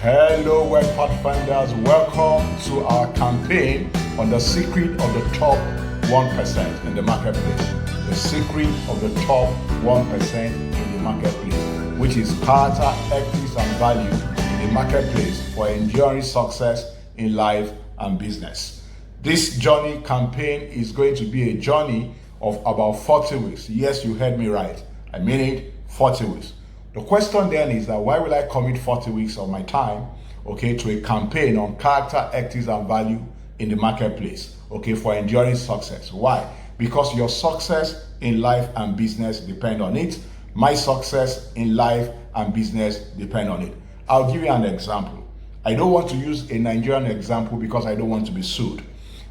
Hello, web pathfinders. Welcome to our campaign on the secret of the top 1% in the marketplace. The secret of the top 1% in the marketplace, which is character, ethics, and value in the marketplace for enduring success in life and business. This journey campaign is going to be a journey of about 40 weeks. Yes, you heard me right. I mean it, 40 weeks. The question then is that why will I commit 40 weeks of my time, to a campaign on character, ethics, and value in the marketplace, for enduring success? Why? Because your success in life and business depend on it. My success in life and business depend on it. I'll give you an example. I don't want to use a Nigerian example because I don't want to be sued.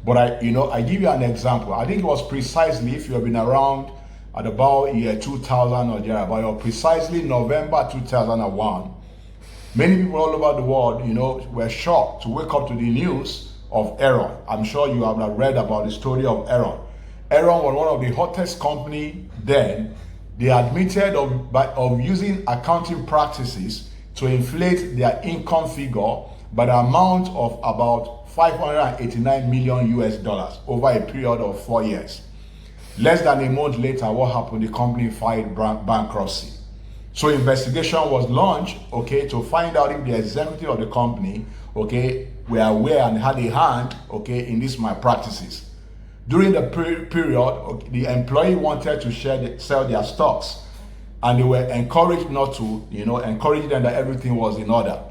But I give you an example. I think it was precisely, if you have been around at about year 2000 or thereabout, or precisely November 2001, many people all over the world, were shocked to wake up to the news of Aaron. I'm sure you have read about the story of Aaron. Aaron was one of the hottest company then. They admitted of using accounting practices to inflate their income figure by the amount of about $589 million US over a period of 4 years. Less than a month later, what happened? The company filed bankruptcy. So investigation was launched, to find out if the executive of the company, were aware and had a hand, in these malpractices. During the period, the employee wanted to sell their stocks, and they were encouraged not to, encourage them that everything was in order.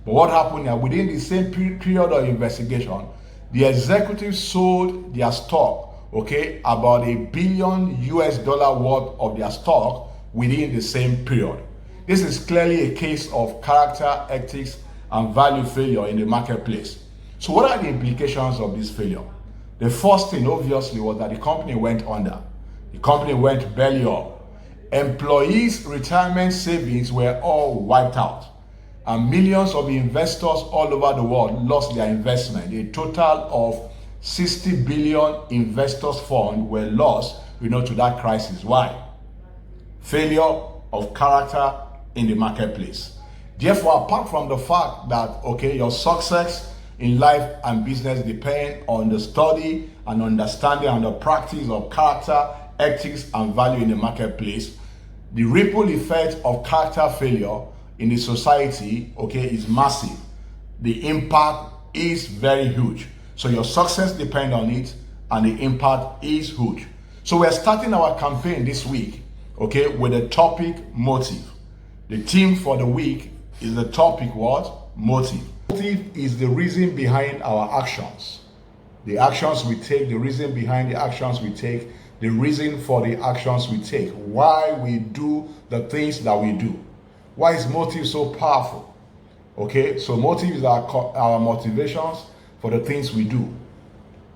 But what happened now? Within the same period of investigation, the executive sold their stock, about $1 billion US worth of their stock within the same period. This is clearly a case of character, ethics, and value failure in the marketplace. So what are the implications of this failure? The first thing, obviously, was that the company went under. The company went belly up. Employees' retirement savings were all wiped out. And millions of investors all over the world lost their investment. A total of 60 billion investors' funds were lost, to that crisis. Why? Failure of character in the marketplace. Therefore, apart from the fact that, your success in life and business depend on the study and understanding and the practice of character, ethics, and value in the marketplace, the ripple effect of character failure in the society, is massive. The impact is very huge. So your success depends on it, and the impact is huge. So we're starting our campaign this week, with the topic motive. The theme for the week is the topic what? Motive. Motive is the reason behind our actions. The actions we take, the reason behind the actions we take, the reason for the actions we take, why we do the things that we do. Why is motive so powerful? So motive is our motivations for the things we do.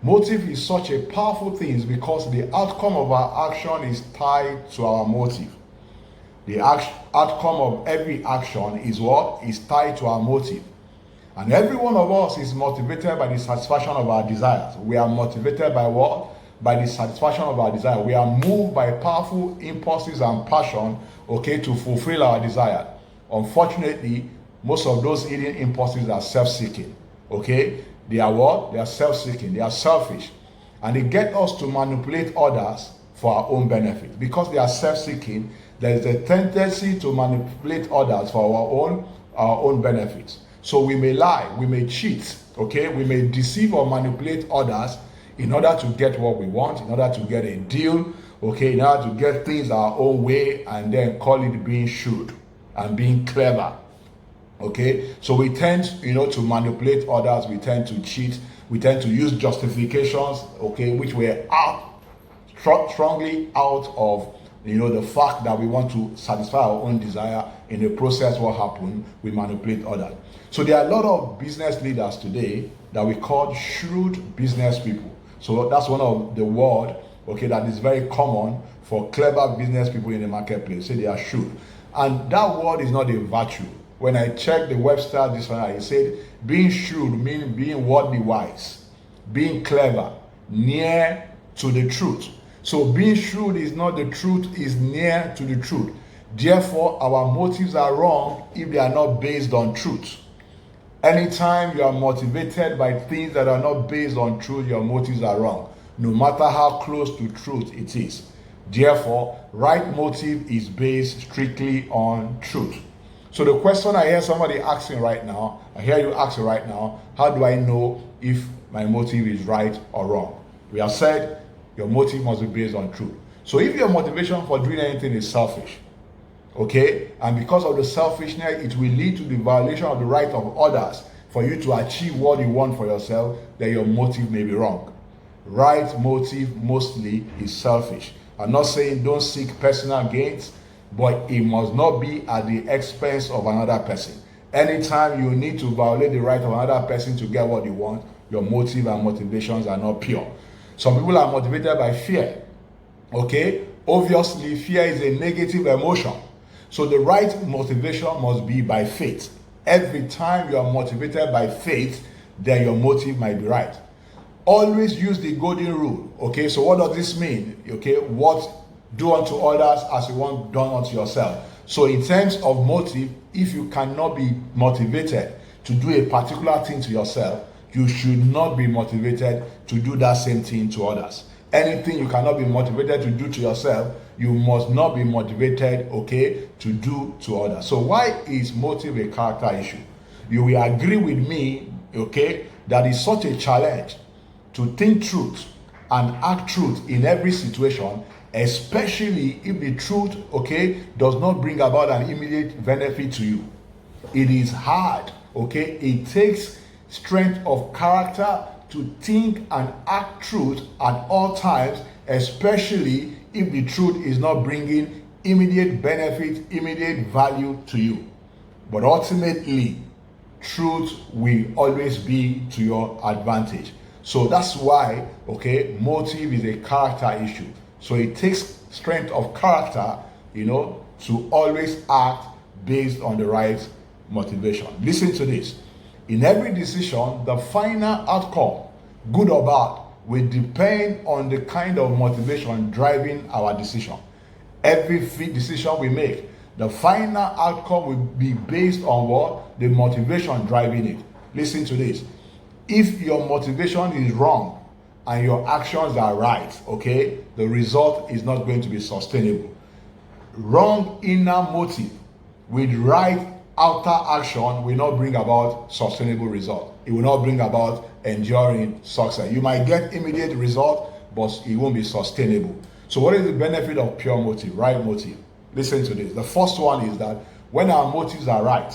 Motive is such a powerful thing because the outcome of our action is tied to our motive. The outcome of every action is what? Is tied to our motive. And every one of us is motivated by the satisfaction of our desires. We are motivated by what? By the satisfaction of our desire. We are moved by powerful impulses and passion, to fulfill our desire. Unfortunately, most of those hidden impulses are self-seeking. They are what? They are self-seeking. They are selfish. And they get us to manipulate others for our own benefit. Because they are self-seeking, there is a tendency to manipulate others for our own benefits. So we may lie, we may cheat, we may deceive or manipulate others in order to get what we want, in order to get a deal, in order to get things our own way, and then call it being shrewd and being clever. So we tend, to manipulate others, we tend to cheat, we tend to use justifications, which were strongly out of, the fact that we want to satisfy our own desire. In the process, what happened? We manipulate others. So there are a lot of business leaders today that we call shrewd business people. So that's one of the word, that is very common for clever business people in the marketplace. Say they are shrewd. And that word is not a virtue. When I checked the Webster dictionary, it said being shrewd means being worldly wise, being clever, near to the truth. So being shrewd is not the truth, is near to the truth. Therefore, our motives are wrong if they are not based on truth. Anytime you are motivated by things that are not based on truth, your motives are wrong, no matter how close to truth it is. Therefore, right motive is based strictly on truth. So the question I hear somebody asking right now, I hear you asking right now, how do I know if my motive is right or wrong? We have said your motive must be based on truth. So if your motivation for doing anything is selfish, okay, and because of the selfishness, it will lead to the violation of the right of others for you to achieve what you want for yourself, then your motive may be wrong. Right motive mostly is selfish. I'm not saying don't seek personal gains, but it must not be at the expense of another person. Anytime you need to violate the right of another person to get what you want, your motive and motivations are not pure. Some people are motivated by fear. Okay? Obviously, fear is a negative emotion. So the right motivation must be by faith. Every time you are motivated by faith, then your motive might be right. Always use the golden rule. Okay, so what does this mean? Okay, what do unto others as you want done unto yourself. So in terms of motive, if you cannot be motivated to do a particular thing to yourself, you should not be motivated to do that same thing to others. Anything you cannot be motivated to do to yourself, you must not be motivated, okay, to do to others. So why is motive a character issue? You will agree with me, okay, that it's such a challenge to think truth and act truth in every situation, especially if the truth, okay, does not bring about an immediate benefit to you. It is hard, okay? It takes strength of character to think and act truth at all times, especially if the truth is not bringing immediate benefit, immediate value to you. But ultimately, truth will always be to your advantage. So that's why, okay, motive is a character issue. So it takes strength of character, to always act based on the right motivation. Listen to this. In every decision, the final outcome, good or bad, will depend on the kind of motivation driving our decision. Every decision we make, the final outcome will be based on what? The motivation driving it. Listen to this. If your motivation is wrong and your actions are right, okay, the result is not going to be sustainable. Wrong inner motive with right outer action will not bring about sustainable result. It will not bring about enduring success. You might get immediate result, but it won't be sustainable. So what is the benefit of pure motive, right motive? Listen to this. The first one is that when our motives are right,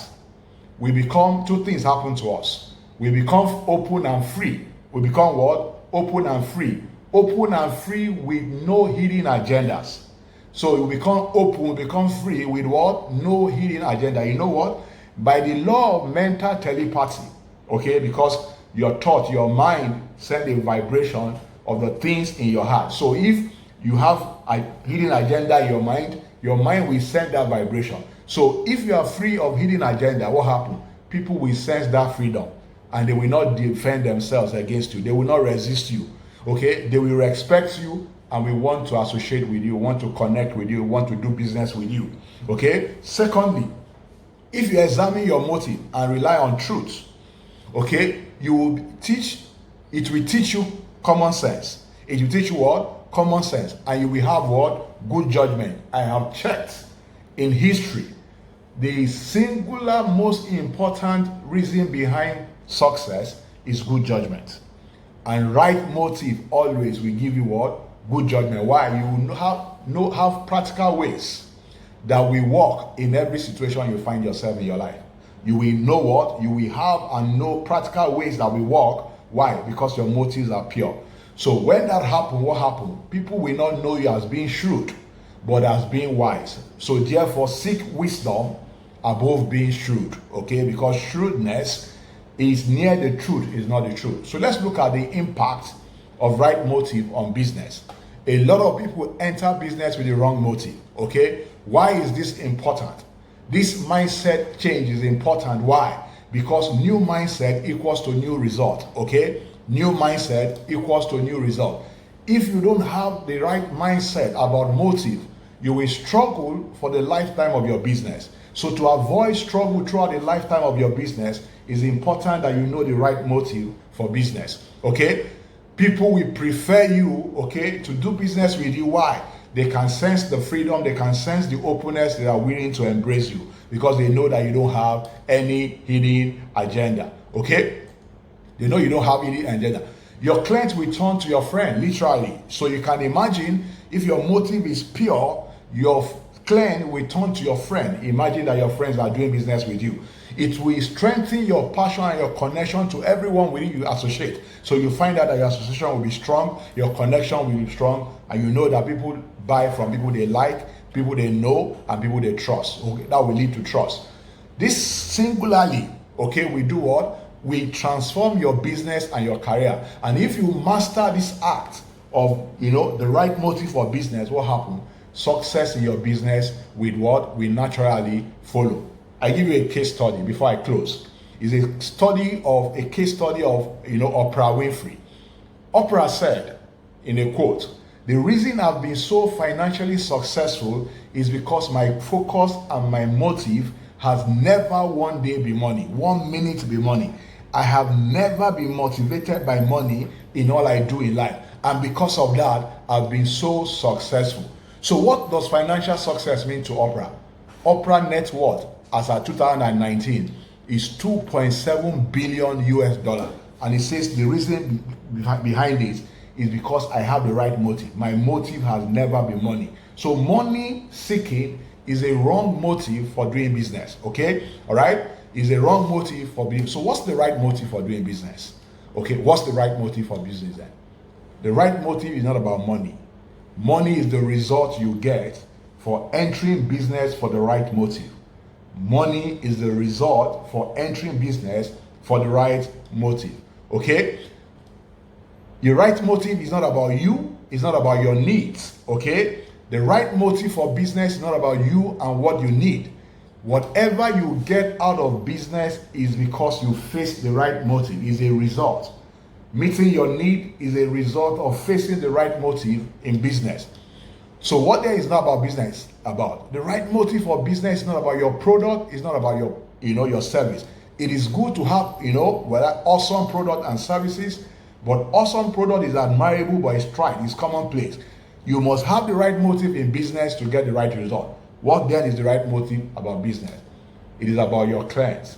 two things happen to us. We become open and free. We become what? Open and free. Open and free with no hidden agendas. So we become open, we become free with what? No hidden agenda. You know what? By the law of mental telepathy, okay, because your thought, your mind send a vibration of the things in your heart. So if you have a hidden agenda in your mind will send that vibration. So if you are free of hidden agenda, what happens? People will sense that freedom and they will not defend themselves against you. They will not resist you. Okay? They will respect you and we want to associate with you, want to connect with you, want to do business with you. Okay? Secondly, if you examine your motive and rely on truth, okay, it will teach you common sense. It will teach you what? Common sense. And you will have what? Good judgment. I have checked in history. The singular most important reason behind success is good judgment. And right motive always will give you what? Good judgment. Why? You have practical ways that will work in every situation you find yourself in your life. You will know what? You will have and know practical ways that will work. Why? Because your motives are pure. So when that happens, what happens? People will not know you as being shrewd, but as being wise. So therefore, seek wisdom above being shrewd. Okay? Because shrewdness is near the truth, is not the truth. So let's look at the impact of right motive on business. A lot of people enter business with the wrong motive. Okay? Why is this important? This mindset change is important. Why? Because new mindset equals to new result. Okay? New mindset equals to new result. If you don't have the right mindset about motive, you will struggle for the lifetime of your business. So to avoid struggle throughout the lifetime of your business, it's important that you know the right motive for business. Okay? People will prefer you, okay, to do business with you. Why? They can sense the freedom, they can sense the openness, they are willing to embrace you because they know that you don't have any hidden agenda. Okay? They know you don't have any agenda. Your clients will turn to your friend, literally. So you can imagine if your motive is pure, your client will turn to your friend. Imagine that your friends are doing business with you. It will strengthen your passion and your connection to everyone with you associate. So you find out that your association will be strong, your connection will be strong, and you know that people buy from people they like, people they know, and people they trust. Okay, that will lead to trust. This singularly, okay, we do what? We transform your business and your career. And if you master this act of, the right motive for business, what happens? Success in your business with what? We naturally follow. I give you a case study before I close. It's a case study of Oprah Winfrey. Oprah said in a quote, "The reason I've been so financially successful is because my focus and my motive has never one day been money, 1 minute be money. I have never been motivated by money in all I do in life. And because of that, I've been so successful." So what does financial success mean to Oprah? Oprah net worth as of 2019 is $2.7 billion US. And it says the reason behind this is because I have the right motive. My motive has never been money. So money seeking is a wrong motive for doing business. Okay? All right? Is a wrong motive for being. So what's the right motive for doing business? Okay, what's the right motive for business then? The right motive is not about money. Money is the result you get for entering business for the right motive. Money is the result for entering business for the right motive. Okay? Your right motive is not about you, it's not about your needs. Okay? The right motive for business is not about you and what you need. Whatever you get out of business is because you face the right motive, is a result. Meeting your need is a result of facing the right motive in business. So what there is not about business about. The right motive for business is not about your product, it's not about your service. It is good to have, whether awesome product and services, but awesome product is admirable, but it's trite, it's commonplace. You must have the right motive in business to get the right result. What then is the right motive about business? It is about your clients.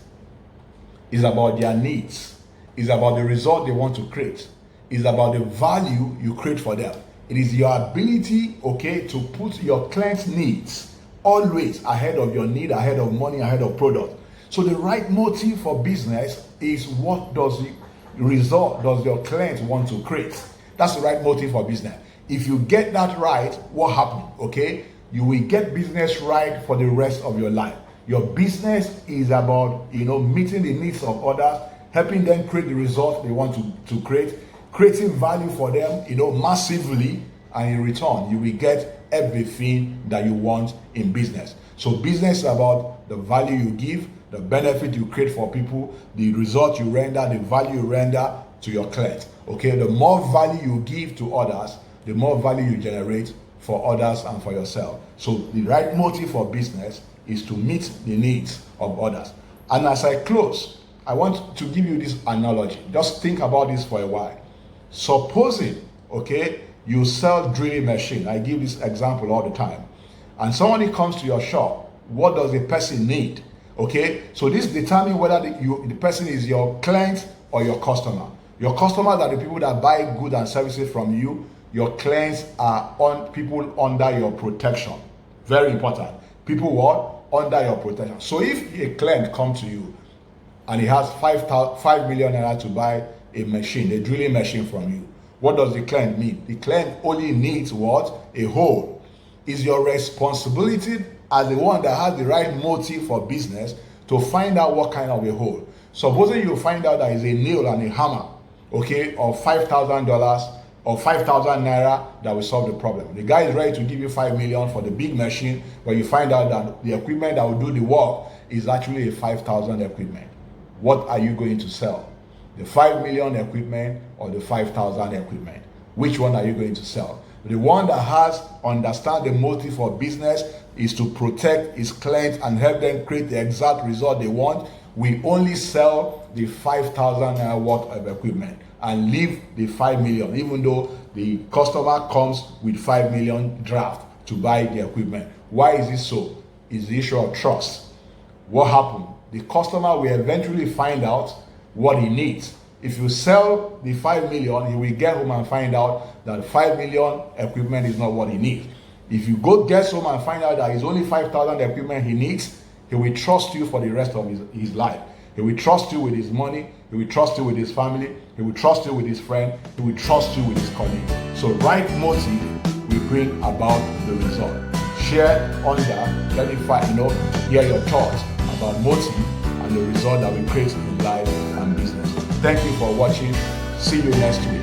It's about their needs. It's about the result they want to create. It's about the value you create for them. It is your ability, to put your client's needs always ahead of your need, ahead of money, ahead of product. So the right motive for business is what does your clients want to create? That's the right motive for business. If you get that right, what happens? You will get business right for the rest of your life. Your business is about, meeting the needs of others, helping them create the results they want to create, creating value for them, massively, and in return, you will get everything that you want in business. So business is about the value you give, the benefit you create for people, the result you render, the value you render to your clients. The more value you give to others, the more value you generate for others and for yourself. So the right motive for business is to meet the needs of others. And as I close, I want to give you this analogy. Just think about this for a while. Supposing, you sell drilling machine. I give this example all the time. And somebody comes to your shop. What does the person need? So this determines whether the person is your client or your customer. Your customers are the people that buy goods and services from you. Your clients are people under your protection. Very important. People what? Under your protection. So if a client comes to you and he has 5 million naira to buy a machine, a drilling machine from you, what does the client need? The client only needs what? A hole. It's your responsibility as the one that has the right motive for business to find out what kind of a hole. Supposing you find out that is a nail and a hammer, of $5,000 or 5,000 naira, that will solve the problem. The guy is ready to give you 5 million for the big machine, but you find out that the equipment that will do the work is actually a 5,000 equipment. What are you going to sell? The 5 million equipment or the 5,000 equipment? Which one are you going to sell? The one that understand the motive for business, is to protect his clients and help them create the exact result they want, we only sell the 5,000 naira worth of equipment and leave the 5 million, even though the customer comes with 5 million draft to buy the equipment. Why is it so? It's the issue of trust. What happened? The customer will eventually find out what he needs. If you sell the 5 million, he will get home and find out that 5 million equipment is not what he needs. If you go get home and find out that it's only 5,000 equipment he needs, he will trust you for the rest of his life. He will trust you with his money. He will trust you with his family. He will trust you with his friend. He will trust you with his colleague. So right motive will bring about the result. Share under, let me hear your thoughts about motive and the result that we create in life and business. Thank you for watching. See you next week.